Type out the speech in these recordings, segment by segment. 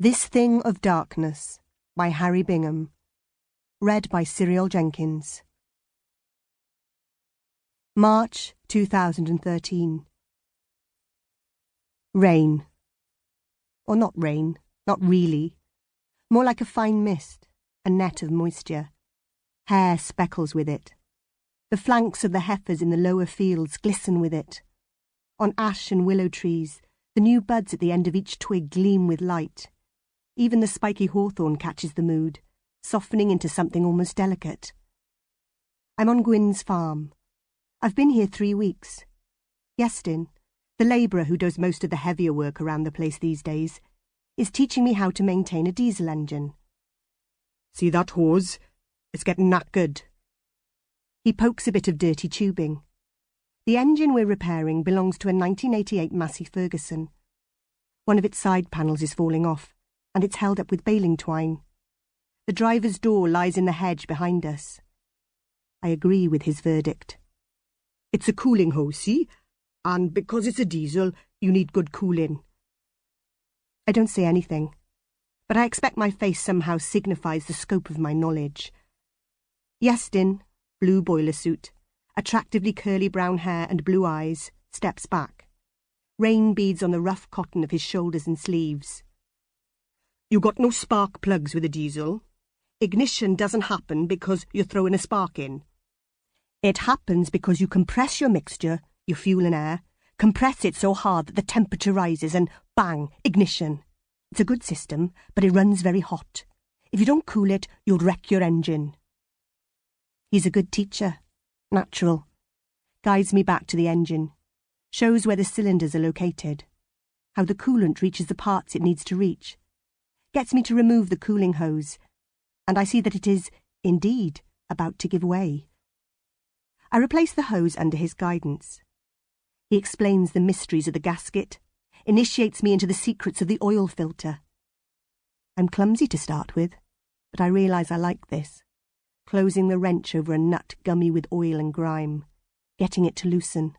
This Thing of Darkness by Harry Bingham. Read by Siriol Jenkins. March 2013. Rain. Or not rain, not really. More like a fine mist, a net of moisture. Hair speckles with it. The flanks of the heifers in the lower fields glisten with it. On ash and willow trees, the new buds at the end of each twig gleam with light. Even the spiky hawthorn catches the mood, softening into something almost delicate. I'm on Gwyn's farm. I've been here 3 weeks. Iestyn, the labourer who does most of the heavier work around the place these days, is teaching me how to maintain a diesel engine. See that hose? It's getting knackered. He pokes a bit of dirty tubing. The engine we're repairing belongs to a 1988 Massey Ferguson. One of its side panels is falling off, and it's held up with baling twine. The driver's door lies in the hedge behind us. I agree with his verdict. It's a cooling hose, see? And because it's a diesel, you need good cooling. I don't say anything, but I expect my face somehow signifies the scope of my knowledge. Iestyn, blue boiler suit, attractively curly brown hair and blue eyes, steps back. Rain beads on the rough cotton of his shoulders and sleeves. You got no spark plugs with a diesel. Ignition doesn't happen because you're throwing a spark in. It happens because you compress your mixture, your fuel and air, compress it so hard that the temperature rises and bang, ignition. It's a good system, but it runs very hot. If you don't cool it, you'll wreck your engine. He's a good teacher, natural. Guides me back to the engine. Shows where the cylinders are located. How the coolant reaches the parts it needs to reach. Gets me to remove the cooling hose, and I see that it is, indeed, about to give way. I replace the hose under his guidance. He explains the mysteries of the gasket, initiates me into the secrets of the oil filter. I'm clumsy to start with, but I realise I like this, closing the wrench over a nut gummy with oil and grime, getting it to loosen,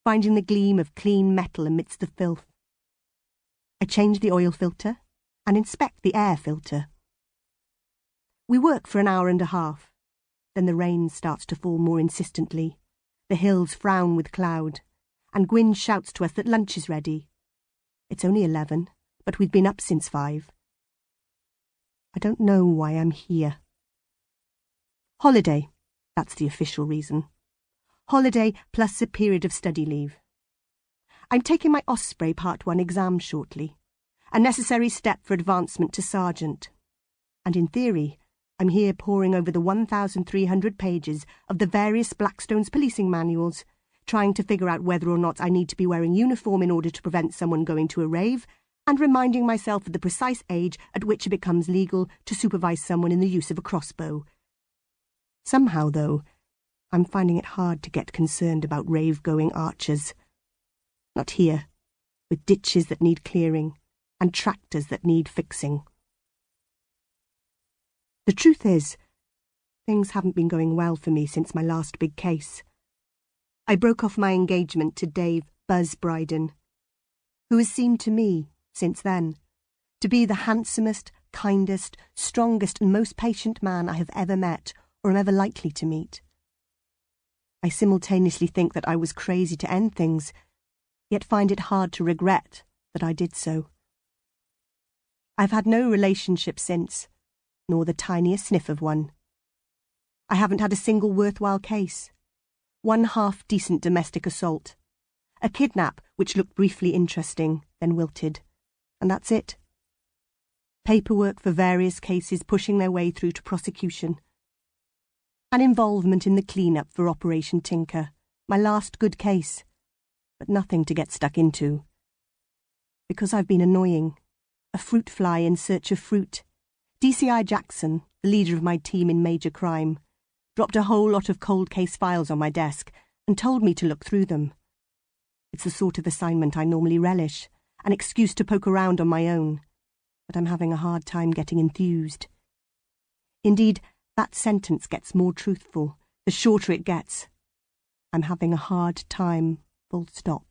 finding the gleam of clean metal amidst the filth. I change the oil filter and inspect the air filter. We work for an hour and a half. Then the rain starts to fall more insistently. The hills frown with cloud, and Gwyn shouts to us that lunch is ready. It's only 11, but we've been up since 5. I don't know why I'm here. Holiday, that's the official reason. Holiday plus a period of study leave. I'm taking my Osprey Part 1 exam shortly. A necessary step for advancement to sergeant. And in theory, I'm here poring over the 1,300 pages of the various Blackstone's policing manuals, trying to figure out whether or not I need to be wearing uniform in order to prevent someone going to a rave, and reminding myself of the precise age at which it becomes legal to supervise someone in the use of a crossbow. Somehow, though, I'm finding it hard to get concerned about rave-going archers. Not here, with ditches that need clearing, and tractors that need fixing. The truth is, things haven't been going well for me since my last big case. I broke off my engagement to Dave Buzz Bryden, who has seemed to me, since then, to be the handsomest, kindest, strongest and most patient man I have ever met or am ever likely to meet. I simultaneously think that I was crazy to end things, yet find it hard to regret that I did so. I've had no relationship since, nor the tiniest sniff of one. I haven't had a single worthwhile case. One half-decent domestic assault. A kidnap which looked briefly interesting, then wilted. And that's it. Paperwork for various cases pushing their way through to prosecution. An involvement in the clean-up for Operation Tinker, my last good case. But nothing to get stuck into. Because I've been annoying. A fruit fly in search of fruit. DCI Jackson, the leader of my team in major crime, dropped a whole lot of cold case files on my desk and told me to look through them. It's the sort of assignment I normally relish, an excuse to poke around on my own, but I'm having a hard time getting enthused. Indeed, that sentence gets more truthful, the shorter it gets. I'm having a hard time, full stop.